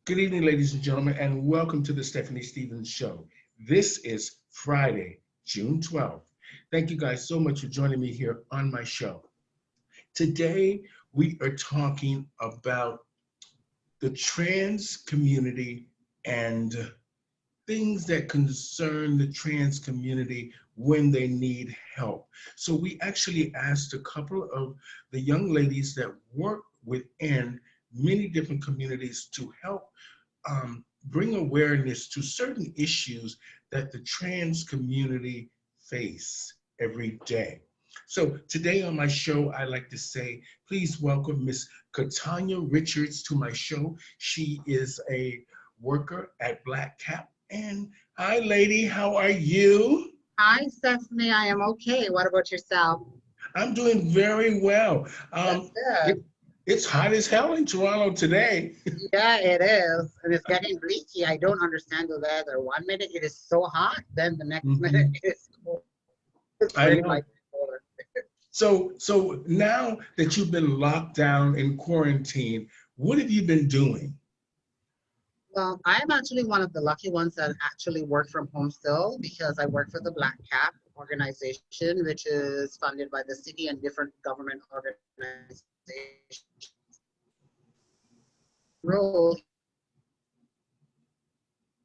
Good evening, ladies and gentlemen, and welcome to the Stephanie Stevens Show. This is Friday, June 12th. Thank you guys so much for joining me here on my show. Today, we are talking about the trans community and things that concern the trans community when they need help. So we actually asked a couple of the young ladies that work within many different communities to help bring awareness to certain issues that the trans community face every day. So today on my show, I like to say, please welcome Miss Kitanya Richards to my show. She is a worker at Black Cap. And hi, lady, how are you? Hi, Stephanie. I am okay. What about yourself? I'm doing very well. That's It, good. it's hot as hell in Toronto today. Yeah, it is. And it's getting bleaky. I don't understand the weather. One minute it is so hot, then the next minute Mhm. it is cold. It's I very know. bipolar. So now that you've been locked down in quarantine, what have you been doing? Well, I am actually one of the lucky ones that actually work from home still because I work for the Black Cap organization, which is funded by the city and different government organizations. Role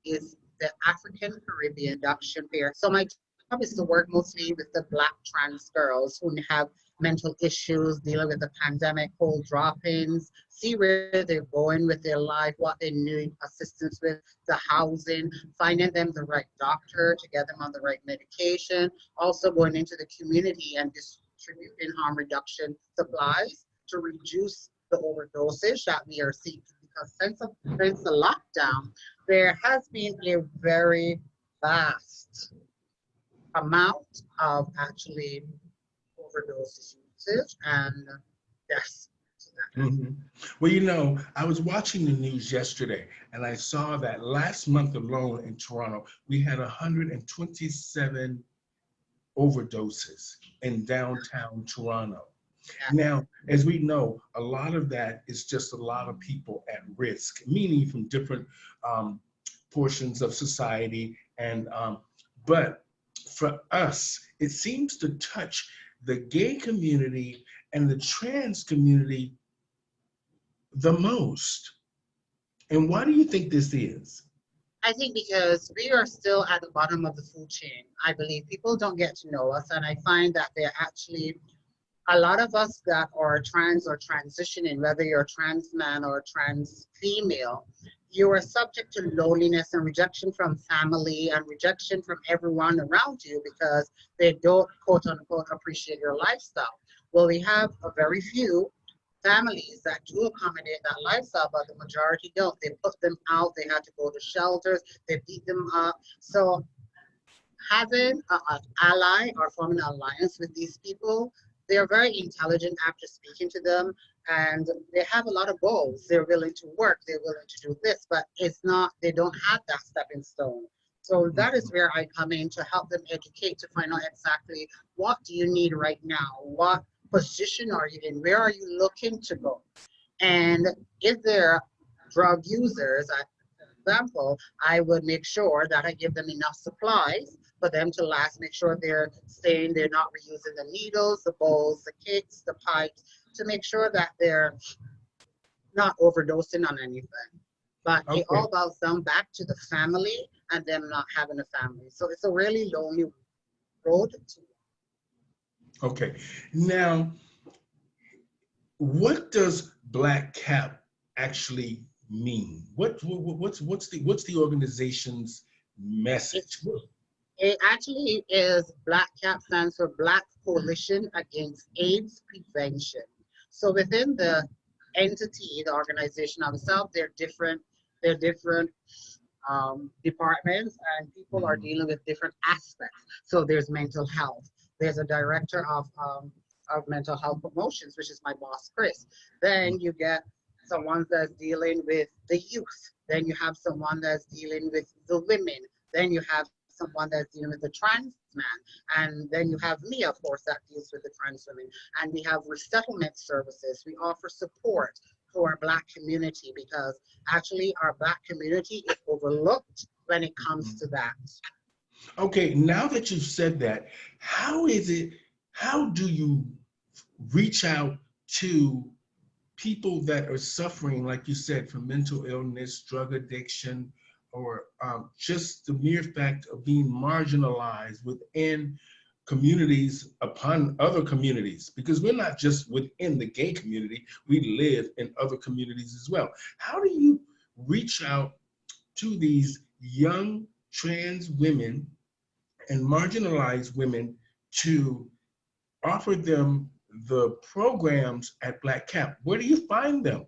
is the African Caribbean Adoption Fair. So my job is to work mostly with the Black trans girls who have mental issues, dealing with the pandemic, whole drop-ins, see where they're going with their life, what they need assistance with, the housing, finding them the right doctor to get them on the right medication, also going into the community and distributing harm reduction supplies to reduce the overdosage that we are seeing. Because since the lockdown, there has been a very vast amount of actually overdose usage and deaths. So that has Mhm. Well, I was watching the news yesterday and I saw that last month alone in Toronto, we had 127 overdoses in downtown Toronto. yeah. Now, as we know, a lot of that is just a lot of people at risk, meaning from different um, portions of society. But for us, it seems to touch the gay community and the trans community the most. And why do you think this is? I think because we are still at the bottom of the food chain. I believe people don't get to know us, and I find that they're actually a lot of us that are trans or transitioning, whether you're a trans man or a trans female, you are subject to loneliness and rejection from family and rejection from everyone around you because they don't quote unquote appreciate your lifestyle. Well, we have a very few families that do accommodate that lifestyle, but the majority don't. They put them out, they had to go to shelters, they beat them up. So having an ally or forming an alliance with these people, they're very intelligent after speaking to them, and they have a lot of goals. They're willing to work, they're willing to do this, but it's not, they don't have that stepping stone. So that is where I come in to help them educate to find out exactly what do you need right now? What position are you in? Where are you looking to go? And if they're drug users, for example, I would make sure that I give them enough supplies for them to last, make sure they're not reusing the needles, the bowls, the kits, the pipes, to make sure that they're not overdosing on anything. But it Okay, all boils down back to the family and them not having a family. So it's a really lonely road to. okay. Now, what does Black Cap actually mean? What's the organization's It, message? it actually is Black Cap stands for Black Coalition Against AIDS Prevention. So within the entity, the organization itself, they're different departments, and people are Mhm. dealing with different aspects. So there's mental health. There's a director of mental health promotions, which is my boss, Chris. Then you get someone that's dealing with the youth. Then you have someone that's dealing with the women. Then you have someone that's dealing with the trans man. And then you have me, of course, that deals with the trans women. And we have resettlement services. We offer support. to our Black community, because actually our Black community is overlooked when it comes to that. Okay, now that you've said that, how do you reach out to people that are suffering, like you said, from mental illness, drug addiction, or just the mere fact of being marginalized within communities upon other communities? Because we're not just within the gay community, we live in other communities as well. How do you reach out to these young trans women and marginalized women to offer them the programs at Black Cap? Where do you find them?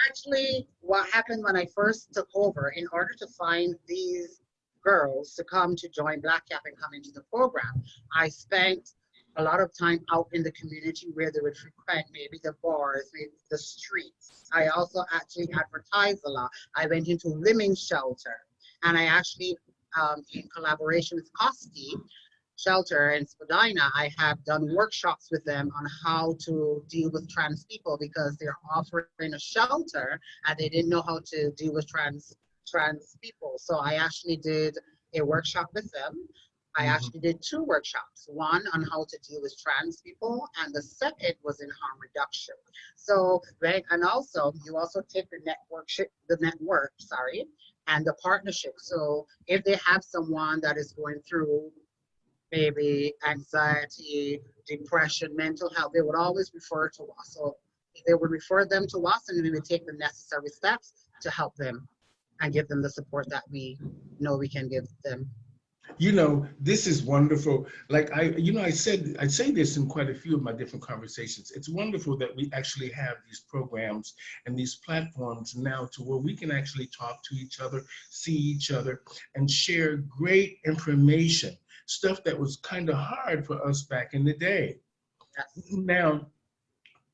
Actually, what happened when I first took over, in order to find these girls to come to join Black Cap and come into the program, I spent a lot of time out in the community where they would frequent, maybe the bars, maybe the streets. I also actually advertised a lot. I went into women's shelter, and I actually, in collaboration with Koski Shelter and Spadina, I have done workshops with them on how to deal with trans people, because they're offering a shelter and they didn't know how to deal with trans people. So I actually did a workshop with them. I actually did 2 workshops, one on how to deal with trans people, and the second was in harm reduction. So, right, and also you also take the network, and the partnership. So if they have someone that is going through maybe anxiety, depression, mental health, they would always refer to us. So they would refer them to us, and we would take the necessary steps to help them and give them the support that we know we can give them. You know, this is wonderful. Like I say this in quite a few of my different conversations. It's wonderful that we actually have these programs and these platforms now to where we can actually talk to each other, see each other, and share great information, stuff that was kind of hard for us back in the day. Yes. Now,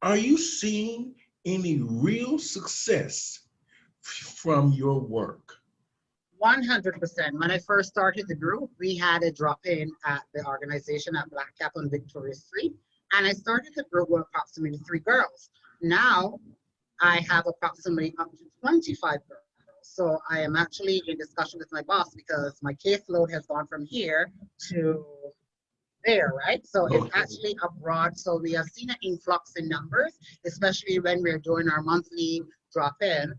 are you seeing any real success from your work? 100%. When I first started the group, we had a drop-in at the organization at Black Cap on Victoria Street, and I started the group with approximately 3 girls. Now, I have approximately up to 25 girls. So I am actually in discussion with my boss, because my caseload has gone from here to there, right? So it's actually abroad. So we have seen an influx in numbers, especially when we're doing our monthly drop-in.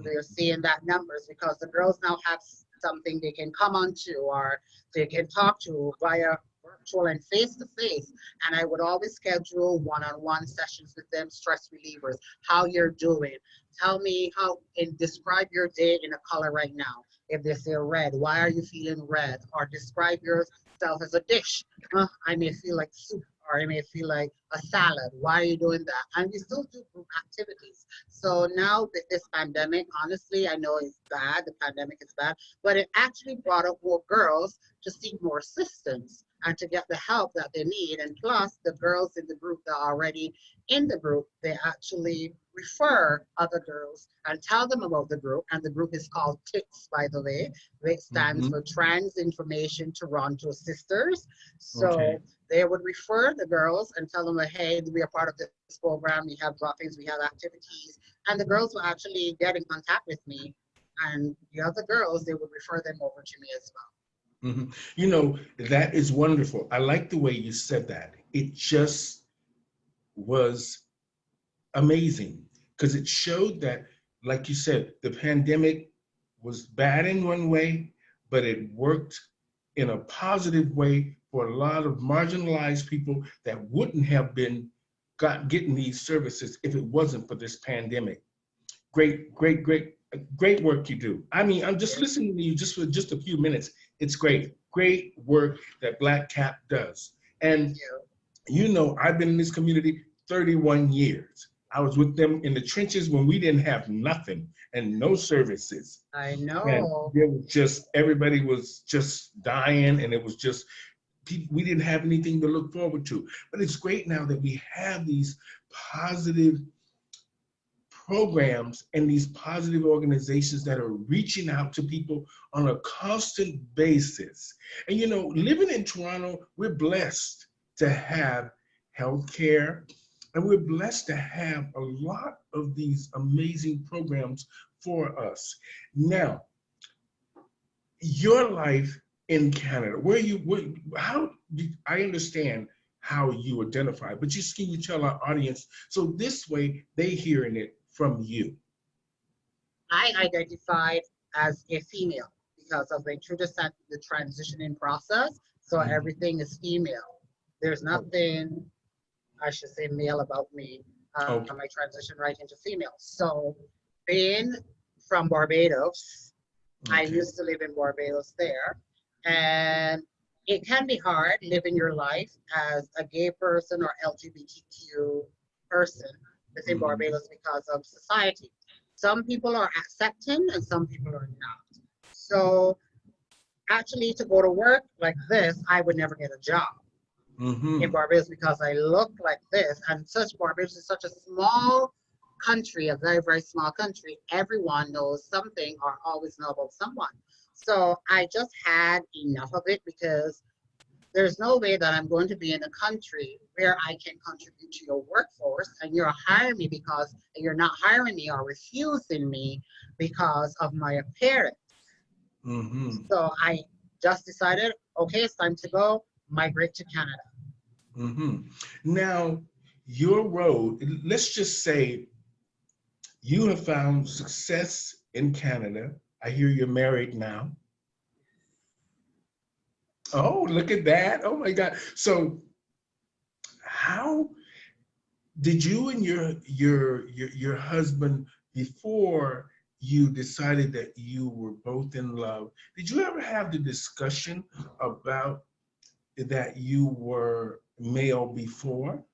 They're seeing that numbers, because the girls now have something they can come onto, or they can talk to via virtual and face-to-face. And I would always schedule one-on-one sessions with them, stress relievers, how you're doing. Tell me and describe your day in a color right now. If they say red, why are you feeling red? Or describe yourself as a dish. I may feel like soup, or I may feel like a salad. Why are you doing that? And we still do group activities. So now with this pandemic, honestly, I know it's bad, the pandemic is bad, but it actually brought up more girls to seek more assistance and to get the help that they need. And plus, the girls in the group that are already in the group, they actually refer other girls and tell them about the group. And the group is called TITS, by the way, which stands for Trans Information Toronto Sisters. So they would refer the girls and tell them, hey, we are part of this program, we have drop-ins, we have activities. And the girls will actually get in contact with me. And the other girls, they would refer them over to me as well. You know, that is wonderful. I like the way you said that. It just was amazing, because it showed that, like you said, the pandemic was bad in one way, but it worked in a positive way for a lot of marginalized people that wouldn't have been getting these services if it wasn't for this pandemic. Great work you do. I mean, I'm just listening to you just for just a few minutes. It's great work that Black Cap does. And you know, I've been in this community 31 years. I was with them in the trenches when we didn't have nothing and no services. I know. And there was just, everybody was just dying, and it was just, we didn't have anything to look forward to. But it's great now that we have these positive programs and these positive organizations that are reaching out to people on a constant basis. And you know, living in Toronto, we're blessed to have healthcare, And we're blessed to have a lot of these amazing programs for us. Now, your life in Canada, I understand how you identify, but can you tell our audience so this way they hearing it from you? I identified as a female because of the transitioning process. So everything is female. There's nothing, I should say, male about me. I transitioned right into female. So being from Barbados, I used to live in Barbados there. And it can be hard living your life as a gay person or LGBTQ person within Barbados because of society. Some people are accepting and some people are not. So actually to go to work like this, I would never get a job in Barbados because I look like this. And Barbados is such a small country, a very, very small country. Everyone knows something or always know about someone. So I just had enough of it because there's no way that I'm going to be in a country where I can contribute to your workforce and you're hiring me because you're not hiring me or refusing me because of my appearance. So I just decided, okay, it's time to go migrate to Canada. Now, your road, let's just say you have found success in Canada. I hear you're married now. Oh, look at that. Oh my God. So how did you and your husband, before you decided that you were both in love, did you ever have the discussion about that you were male before?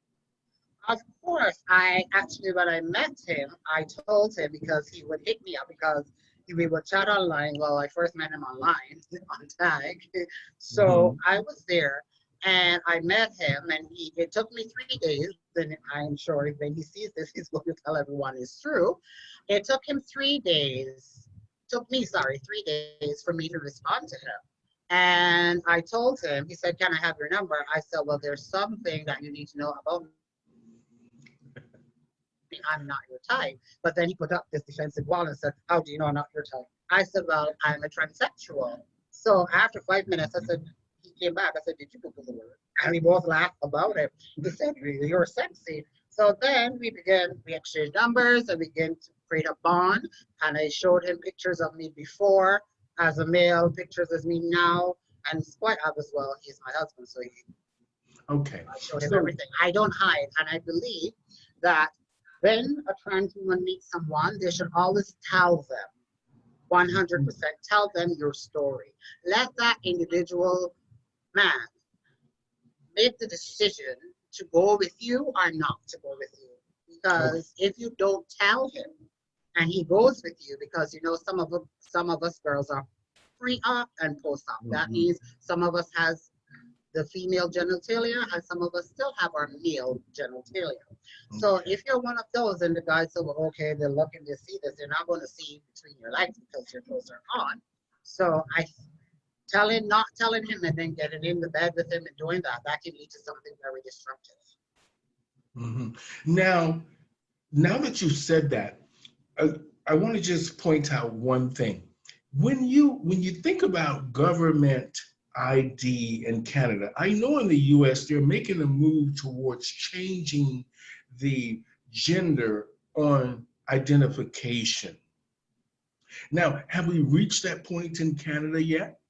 Of course, when I met him, I told him because he would hit me up because we would chat online. Well, I first met him online on Tag. So I was there and I met him and it took me 3 days. And I'm sure when he sees this, he's going to tell everyone it's true. It took him 3 days, took me, 3 days for me to respond to him. And I told him, he said, can I have your number? I said, well, there's something that you need to know about me. I'm not your type. But then he put up this defensive wall and said, how do you know I'm not your type? I said, well, I'm a transsexual. So after 5 minutes, I said, he came back. I said, did you Google the word? And we both laughed about it. He said, really, you're sexy. So then we exchanged numbers and began to create a bond. And I showed him pictures of me before as a male, pictures of me now. And it's quite obvious, well, he's my husband. So I showed him everything. I don't hide. And I believe that when a trans woman meets someone, they should always tell them, 100%, tell them your story. Let that individual man make the decision to go with you or not to go with you. Because if you don't tell him and he goes with you, because some of us girls are pre-op and post-op. That means some of us has the female genitalia and some of us still have our male genitalia. So if you're one of those and the guy said, well, okay, they're looking to see this, they're not going to see between your legs because your clothes are on. So not telling him and then getting in the bed with him and doing that can lead to something very destructive. Now that you said that, I want to just point out one thing. When you think about government ID in Canada, I know in the US they're making a move towards changing the gender on identification. Now, have we reached that point in Canada yet?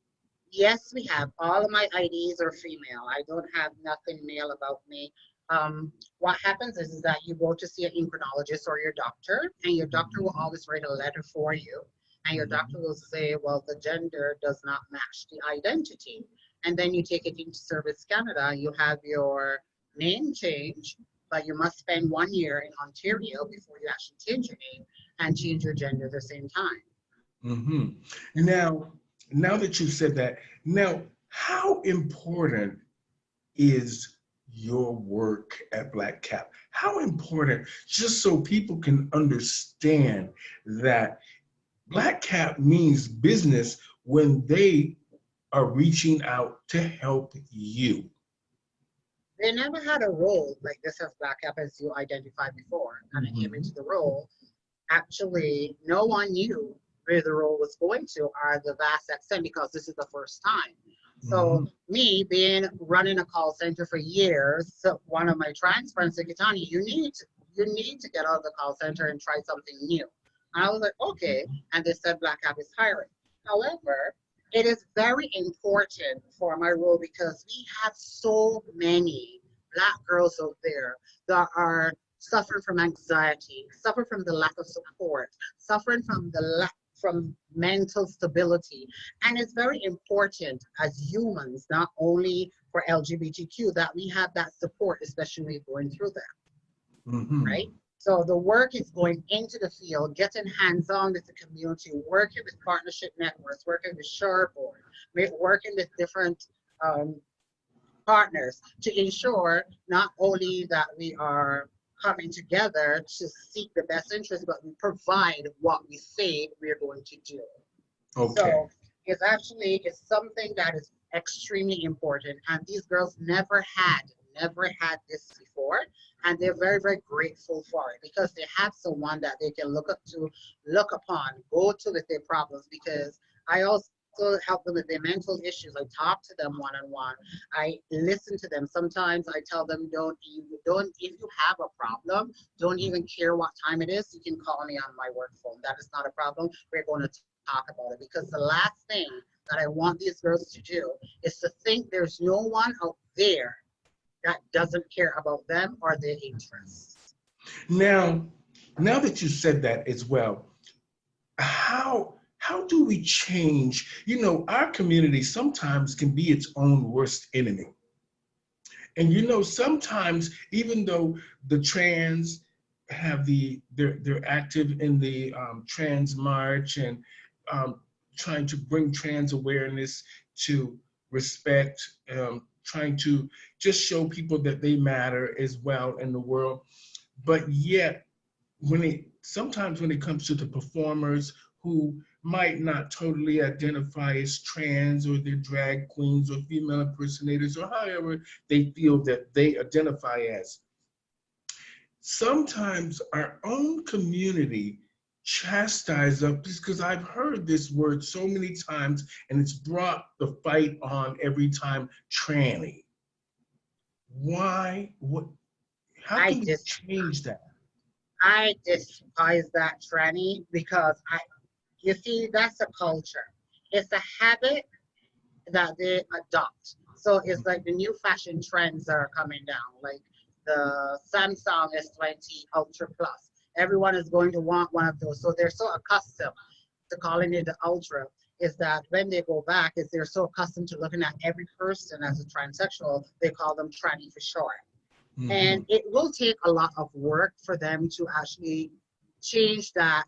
Yes, we have. All of my IDs are female. I don't have nothing male about me. What happens is that you go to see an endocrinologist or your doctor, and your doctor will always write a letter for you. And your doctor will say, well, the gender does not match the identity. And then you take it into Service Canada, you have your name change, but you must spend 1 year in Ontario before you actually change your name and change your gender at the same time. Now that you've said that, now how important is your work at Black Cap? How important, just so people can understand that Black Cap means business when they are reaching out to help you? they never had a role like this as Black Cap, as you identified before. And I came into the role. Actually, no one knew where the role was going to or the vast extent because this is the first time. So Mhm. me being running a call center for years, so one of my trans friends said, Kitanya, you need to get out of the call center and try something new. And I was like, okay. And they said Black Cap is hiring. However, it is very important for my role because we have so many Black girls out there that are suffering from anxiety, suffering from the lack of support, suffering from the lack from mental stability. And it's very important as humans, not only for LGBTQ, that we have that support, especially going through that, right? Mhm. So the work is going into the field, getting hands-on with the community, working with partnership networks, working with Sherboard, working with different um, partners to ensure not only that we are coming together to seek the best interest, but we provide what we say we're going to do. Okay. So it's something that is extremely important. And these girls never had this before. And they're very, very grateful for it because they have someone that they can look up to, look upon, go to with their problems. Because I also help them with their mental issues. I talk to them one on one. I listen to them. Sometimes I tell them, don't if you have a problem, don't even care what time it is. You can call me on my work phone. That is not a problem. We're going to talk about it because the last thing that I want these girls to do is to think there's no one out there that doesn't care about them or their interests. Now, now that you said that as well, how do we change? You know, our community sometimes can be its own worst enemy. And you know, sometimes even though the trans have they're active in the trans march and um, trying to bring trans awareness to respect, trying to just show people that they matter as well in the world. But yet, sometimes when it comes to the performers who might not totally identify as trans or they're drag queens or female impersonators or however they feel that they identify as, sometimes our own community chastise us because I've heard this word so many times and it's brought the fight on every time, tranny. Why? What? How I can we just change that? I despise that tranny because you see that's a culture. It's a habit that they adopt. So it's like the new fashion trends that are coming down, like the Samsung S20 Ultra Plus. Everyone is going to want one of those. So they're so accustomed to calling it the Ultra, is that when they go back, is they're so accustomed to looking at every person as a transsexual, they call them tranny for short. Mm-hmm. And it will take a lot of work for them to actually change that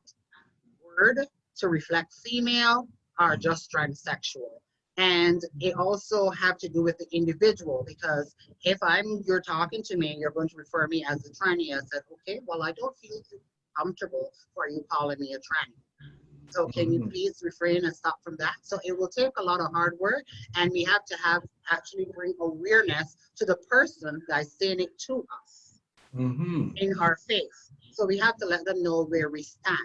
word to reflect female or just transsexual. And it also have to do with the individual because if you're talking to me and you're going to refer me as a tranny, I said, okay, well, I don't feel comfortable for you calling me a tranny. So can you Mm-hmm. please refrain and stop from that? So it will take a lot of hard work and we have to have actually bring awareness to the person that's saying it to us Mm-hmm. in our face. So we have to let them know where we stand.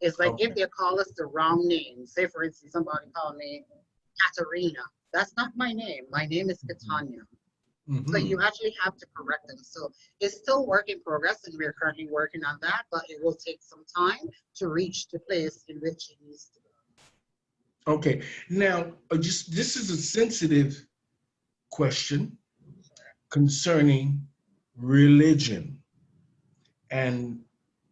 It's like if Okay. they call us the wrong name, say for instance, somebody called me Katarina. That's not my name. My name is Kitanya. So Mm-hmm. you actually have to correct them. So it's still work in progress and we're currently working on that, but it will take some time to reach the place in which it needs to Okay. Now, just this is a sensitive question concerning religion and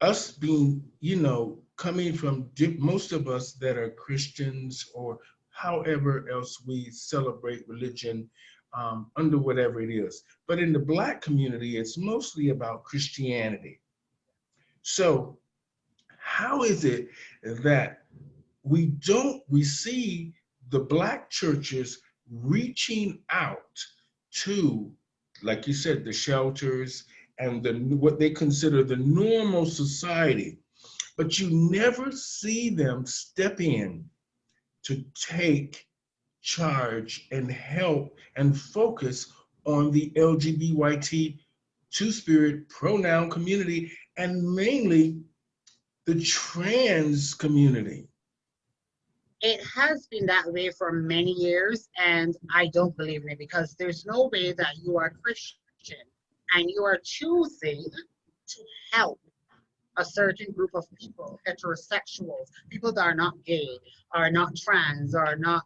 us being, you know, coming from most of us that are Christians or however else we celebrate religion under whatever it is. But in the Black community, it's mostly about Christianity. So, how is it that we see the Black churches reaching out to, like you said, the shelters and what they consider the normal society, but you never see them step in to take charge and help and focus on the LGBT two-spirit pronoun community, and mainly the trans community. It has been that way for many years, and I don't believe in it because there's no way that you are Christian and you are choosing to help a certain group of people, heterosexuals, people that are not gay, are not trans, are not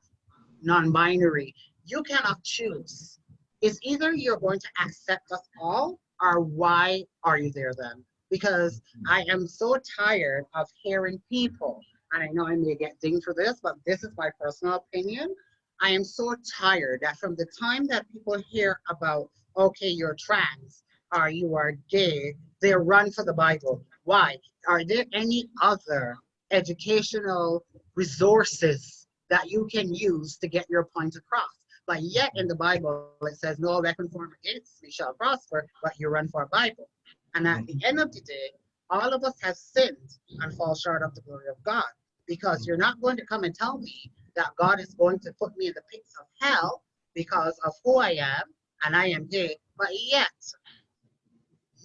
non-binary. You cannot choose. It's either you're going to accept us all, or why are you there then? Because I am so tired of hearing people, and I know I may get dinged for this, but this is my personal opinion. I am so tired that from the time that people hear about, okay, you're trans, or you are gay, they run for the Bible. Why? Are there any other educational resources that you can use to get your point across? But yet in the Bible, it says, no weapon formed against me shall prosper, but you run for a Bible. And at the end of the day, all of us have sinned and fall short of the glory of God. Because you're not going to come and tell me that God is going to put me in the pits of hell because of who I am, and I am gay, but yet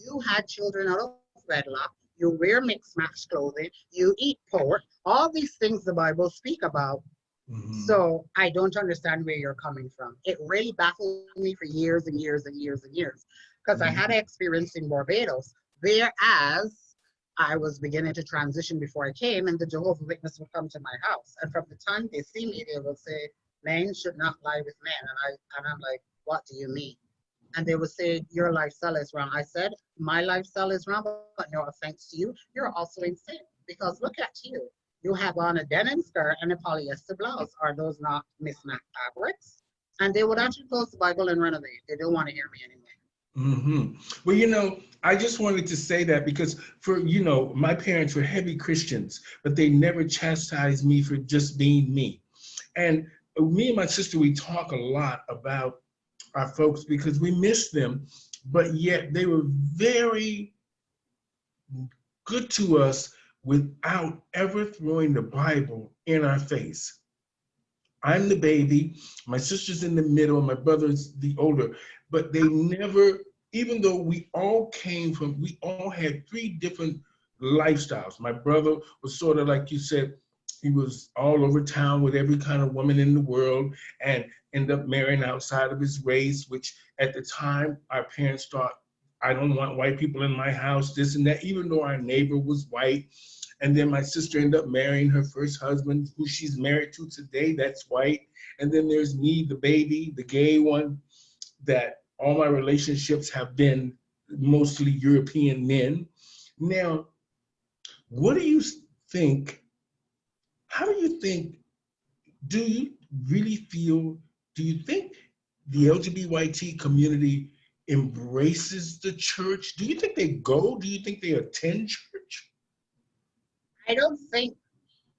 you had children out of wedlock, you wear mixed match clothing, you eat pork, all these things the Bible speak about. So I don't understand where you're coming from. It really baffled me for years and years and years and years. Because I had an experience in Barbados, whereas I was beginning to transition before I came, and the Jehovah's Witness would come to my house. And from the time they see me, they will say, men should not lie with men. And I'm like, what do you mean? And they would say, your lifestyle is wrong. I said, my lifestyle is wrong, but no offense to you, you're also insane. Because look at you. You have on a denim skirt and a polyester blouse. Are those not mismatched fabrics? And they would actually close the Bible and run away. They don't want to hear me anymore. Well, I just wanted to say that because my parents were heavy Christians, but they never chastised me for just being me. And me and my sister, we talk a lot about our folks because we miss them, but yet they were very good to us without ever throwing the Bible in our face. I'm the baby, my sister's in the middle, my brother's the older, but they never, even though we all had three different lifestyles. My brother was sort of like you said, he was all over town with every kind of woman in the world and ended up marrying outside of his race, which at the time our parents thought, I don't want white people in my house, this and that, even though our neighbor was white. And then my sister ended up marrying her first husband, who she's married to today, that's white. And then there's me, the baby, the gay one, that all my relationships have been mostly European men. Now, what do you think, how do you think, do you really feel, do you think the LGBT community embraces the church? Do you think they go? Do you think they attend church? I don't think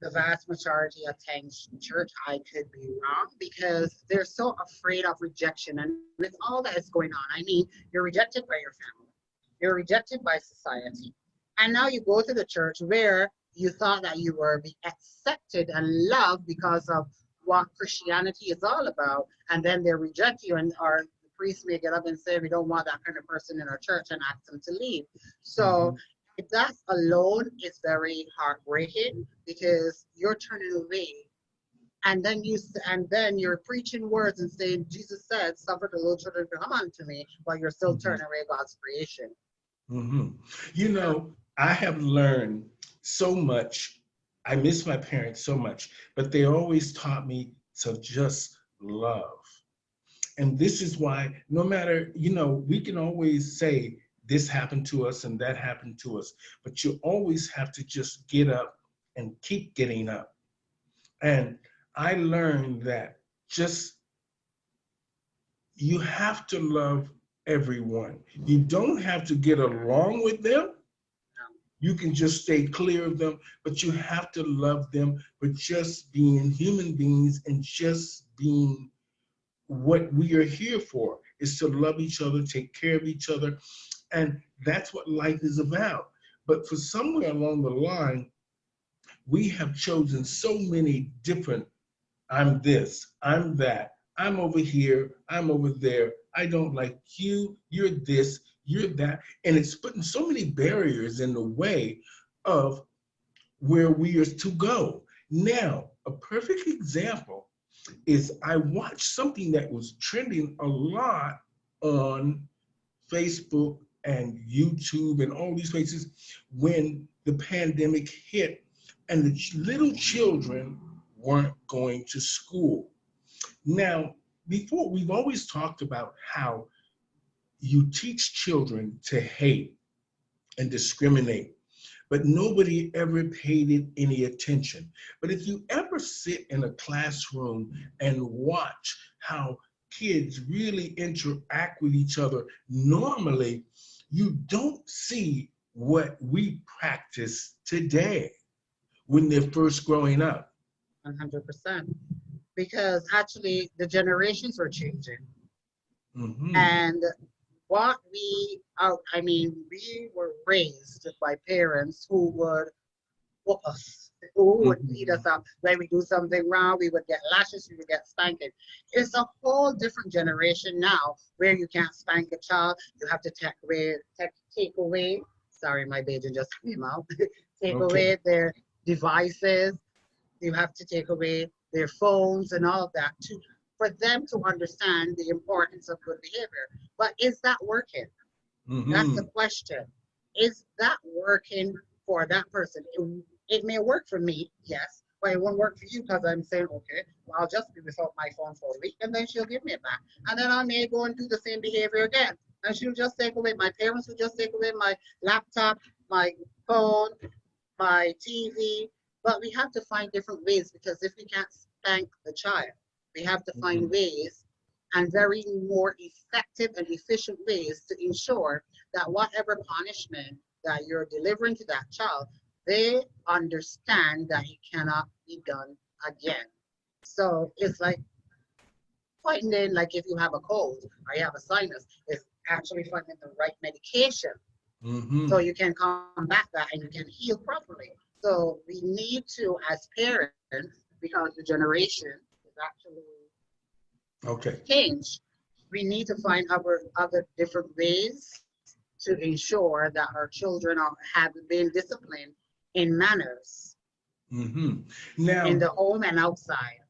the vast majority attend church. I could be wrong because they're so afraid of rejection. And with all that is going on, I mean, you're rejected by your family, you're rejected by society. And now you go to the church where you thought that you were accepted and loved because of what Christianity is all about. And then they reject you, and or the priest may get up and say, we don't want that kind of person in our church, and ask them to leave. So that alone is very heartbreaking because you're turning away, and then you're preaching words and saying Jesus said, "Suffer the little children to come unto me," while you're still turning away God's creation. I have learned so much. I miss my parents so much, but they always taught me to just love. And this is why, no matter, we can always say, this happened to us and that happened to us, but you always have to just get up and keep getting up. And I learned that you have to love everyone. You don't have to get along with them. You can just stay clear of them, but you have to love them for just being human beings and just being what we are here for, is to love each other, take care of each other. And that's what life is about. But for somewhere along the line, we have chosen so many different, I'm this, I'm that, I'm over here, I'm over there, I don't like you, you're this, you're that. And it's putting so many barriers in the way of where we are to go. Now, a perfect example is I watched something that was trending a lot on Facebook and YouTube and all these places when the pandemic hit and the little children weren't going to school. Now, before, we've always talked about how you teach children to hate and discriminate, but nobody ever paid it any attention. But if you ever sit in a classroom and watch how kids really interact with each other normally, you don't see what we practice today when they're first growing up. 100%. Because actually the generations are changing. Mm-hmm. And what we were raised by parents who would whoop us, who would beat us up. When we do something wrong, we would get lashes, we would get spanking. It's a whole different generation now where you can't spank a child. You have to take away, sorry, my baby just came out, take away their devices. You have to take away their phones and all of that for them to understand the importance of good behavior. But is that working? That's the question. Is that working for that person? It may work for me, yes, but it won't work for you because I'm saying, okay, well, I'll just be without my phone for a week and then she'll give me it back. And then I may go and do the same behavior again. And she'll just take away, my parents will just take away my laptop, my phone, my TV. But we have to find different ways, because if we can't spank the child, we have to find ways, and very more effective and efficient ways, to ensure that whatever punishment that you're delivering to that child, they understand that it cannot be done again. So it's like finding, like if you have a cold or you have a sinus, it's actually finding the right medication so you can combat that and you can heal properly. So we need to, as parents, because the generation is actually change, we need to find other different ways to ensure that our children have been disciplined in manners Now, in the home and outside.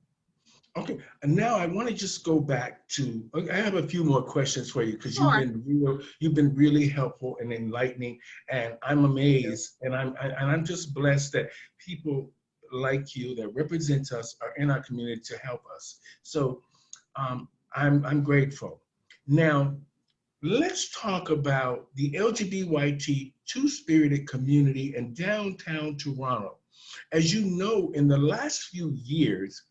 Okay, and now I want to just go back to, I have a few more questions for you, because you've been really helpful and enlightening, and I'm amazed, and I'm just blessed that people like you that represent us are in our community to help us. So I'm grateful. Now, let's talk about the LGBT two-spirited community in downtown Toronto. As you know, in the last few years,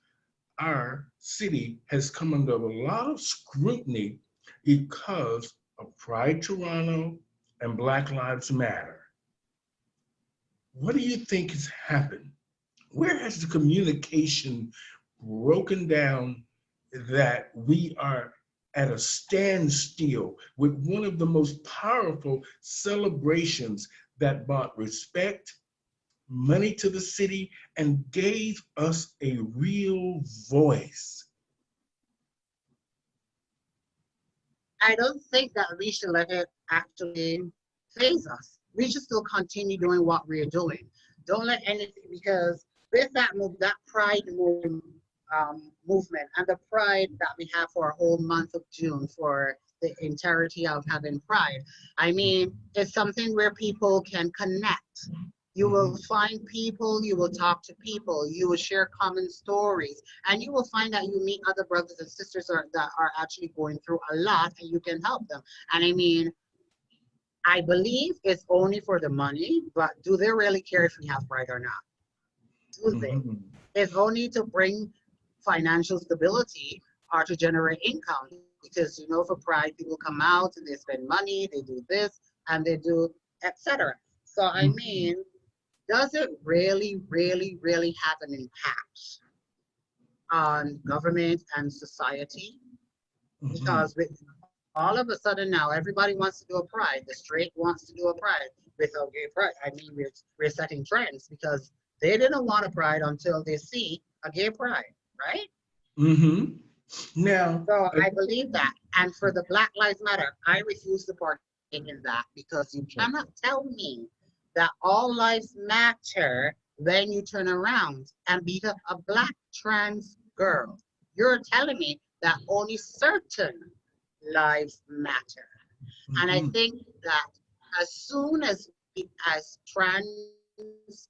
our city has come under a lot of scrutiny because of Pride Toronto and Black Lives Matter. What do you think has happened? Where has the communication broken down that we are at a standstill with one of the most powerful celebrations that brought respect, money to the city, and gave us a real voice? I don't think that we should let it actually phase us. We should still continue doing what we're doing. Don't let anything, because with that pride movement and the pride that we have for a whole month of June, for the entirety of having pride, I mean, it's something where people can connect. You will find people, you will talk to people, you will share common stories, and you will find that you meet other brothers and sisters that are actually going through a lot, and you can help them. And I mean, I believe it's only for the money, but do they really care if we have pride or not? Do they? It's only to bring financial stability or to generate income, because you know, for pride, people come out and they spend money, they do this and they do etc. So I mean, does it really, really, really have an impact on government and society? Because with all of a sudden now, everybody wants to do a pride. The straight wants to do a pride without gay pride. I mean, we're setting trends, because they didn't want a pride until they see a gay pride, right? Now, so I believe that. And for the Black Lives Matter, I refuse to partake in that, because you cannot tell me that all lives matter when you turn around and beat up a Black trans girl. You're telling me that only certain lives matter. And I think that as soon as we, as trans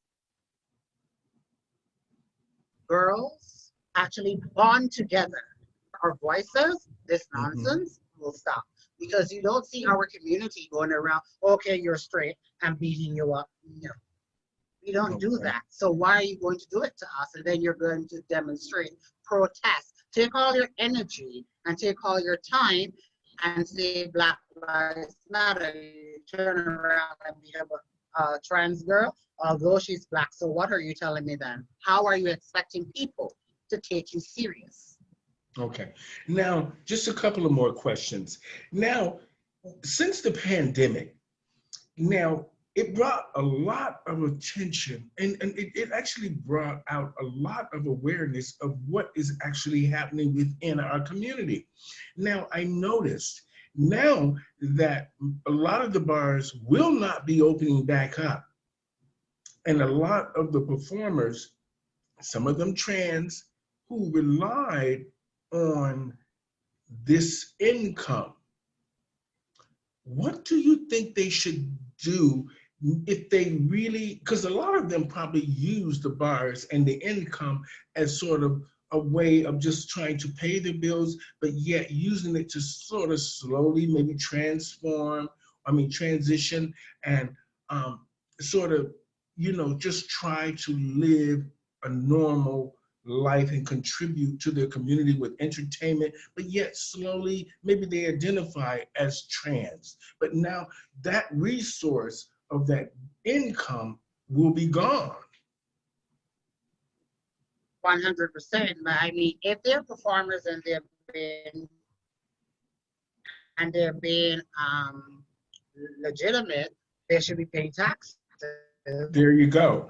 girls, actually bond together, our voices, this nonsense will stop. Because you don't see our community going around, okay, you're straight, and beating you up. No, we don't do that. So why are you going to do it to us? And then you're going to demonstrate, protest, take all your energy and take all your time and say Black Lives Matter. You turn around and beat up a trans girl, although she's Black. So what are you telling me then? How are you expecting people to take you serious? Okay. Now, just a couple of more questions. Now, since the pandemic, now it brought a lot of attention, and it actually brought out a lot of awareness of what is actually happening within our community. Now, I noticed now that a lot of the bars will not be opening back up. And a lot of the performers, some of them trans, who relied on this income, what do you think they should do if they really, because a lot of them probably use the bars and the income as sort of a way of just trying to pay their bills, but yet using it to sort of slowly maybe transition and sort of, just try to live a normal life and contribute to their community with entertainment, but yet slowly maybe they identify as trans. But now that resource of that income will be gone. 100%. But I mean, if they're performers and they're being legitimate, they should be paying taxes. There you go.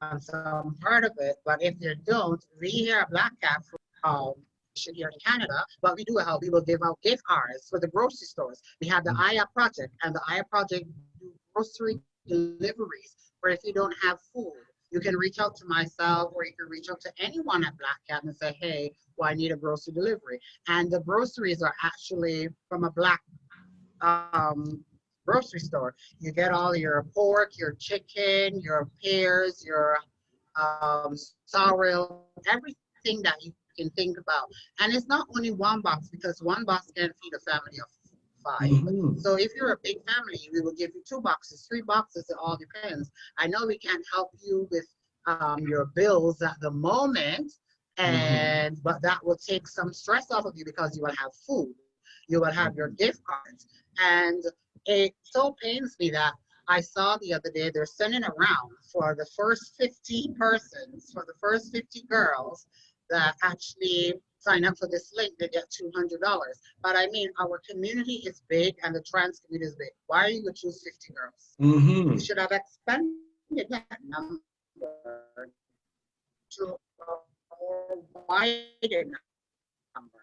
On some part of it, but if they don't, we here at Black Cat should here in Canada, but we do help. We will give out gift cards for the grocery stores. We have the IA Project, and the IA Project do grocery deliveries, where if you don't have food, you can reach out to myself, or you can reach out to anyone at Black Cat and say, hey, well, I need a grocery delivery. And the groceries are actually from a Black grocery store. You get all your pork, your chicken, your pears, your sorrel, everything that you can think about. And it's not only one box, because one box can feed a family of 5. So if you're a big family, we will give you 2 boxes, 3 boxes, it all depends. I know we can't help you with your bills at the moment, but that will take some stress off of you, because you will have food, you will have your gift cards. And it so pains me that I saw the other day they're sending around for the first 50 persons, for the first 50 girls that actually sign up for this link, they get $200. But I mean, our community is big and the trans community is big. Why are you going to choose 50 girls? You should have expanded that number to a more wider number.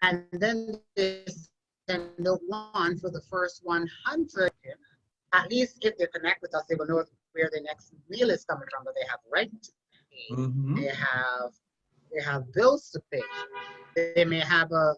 And then this and the one for the first 100, at least if they connect with us, they will know where the next meal is coming from, but they have rent to pay, they have bills to pay, they may have a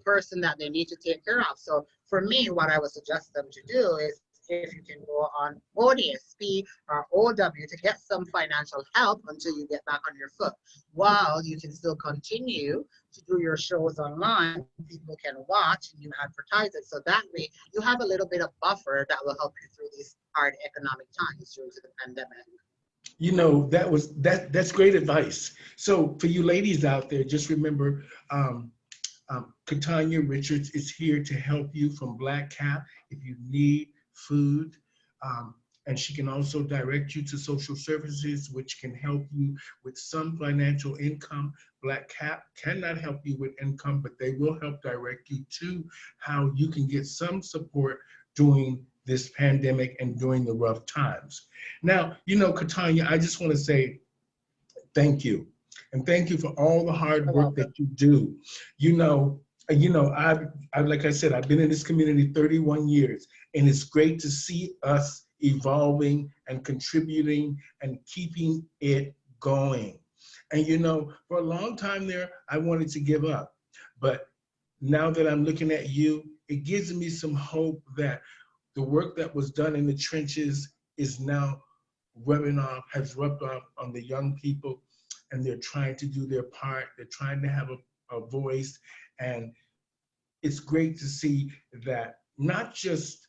person that they need to take care of. So for me, what I would suggest them to do is, if you can go on ODSP or OW to get some financial help until you get back on your foot, while you can still continue to do your shows online. People can watch and you advertise it. So that way you have a little bit of buffer that will help you through these hard economic times during the pandemic. That's great advice. So for you ladies out there, just remember, Kitanya Richards is here to help you from Black Cat if you need food, and she can also direct you to social services, which can help you with some financial income. Black Cat cannot help you with income, but they will help direct you to how you can get some support during this pandemic and during the rough times. Now, Kitanya, I just want to say thank you. And thank you for all the hard You're work welcome. that you do. You know, I've like I said, I've been in this community 31 years, and it's great to see us evolving and contributing and keeping it going. And for a long time there, I wanted to give up. But now that I'm looking at you, it gives me some hope that the work that was done in the trenches is now has rubbed off on the young people, and they're trying to do their part. They're trying to have a voice. And it's great to see that not just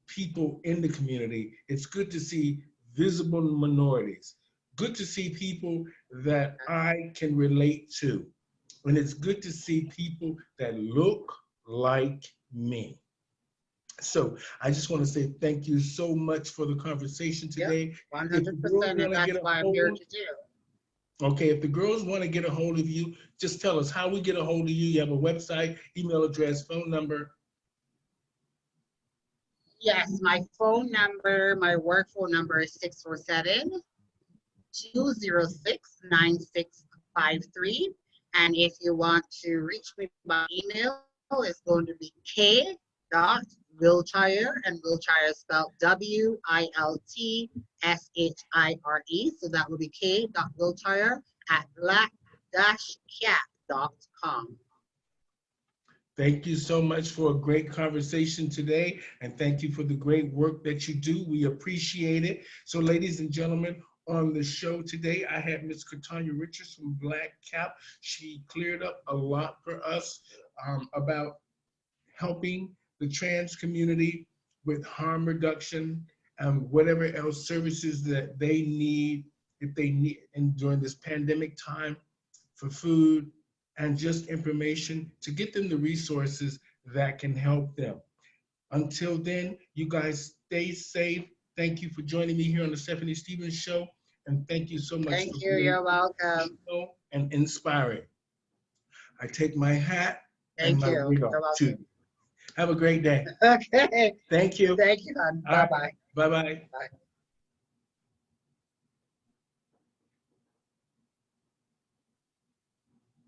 people in the community, it's good to see visible minorities, good to see people that I can relate to. And it's good to see people that look like me. So I just want to say thank you so much for the conversation today. Yep, If the girls 100%, and want to get that's a why I'm here hold, to do. okay, if the girls want to get a hold of you, just tell us how we get a hold of you. You have a website, email address, phone number. Yes, my phone number, my work phone number is 647-206-9653. And if you want to reach me by email, it's going to be k.wiltshire, and Wiltshire is spelled WILTSHIRE. So that will be k.wiltshire@black-cat.com. Thank you so much for a great conversation today, and thank you for the great work that you do. We appreciate it. So, ladies and gentlemen, on the show today, I had Ms. Kitanya Richardson from Black Cap. She cleared up a lot for us about helping the trans community with harm reduction and whatever else services that they need, if they need, and during this pandemic time, for food and just information to get them the resources that can help them. Until then, you guys stay safe. Thank you for joining me here on the Stephanie Stevens Show. And thank you so much Thank for you. being You're welcome. and inspiring. I take my hat and Thank my you. wig You're off welcome. too. Have a great day. Okay. Thank you. Thank you, hon. All right. Bye-bye. Bye-bye. Bye.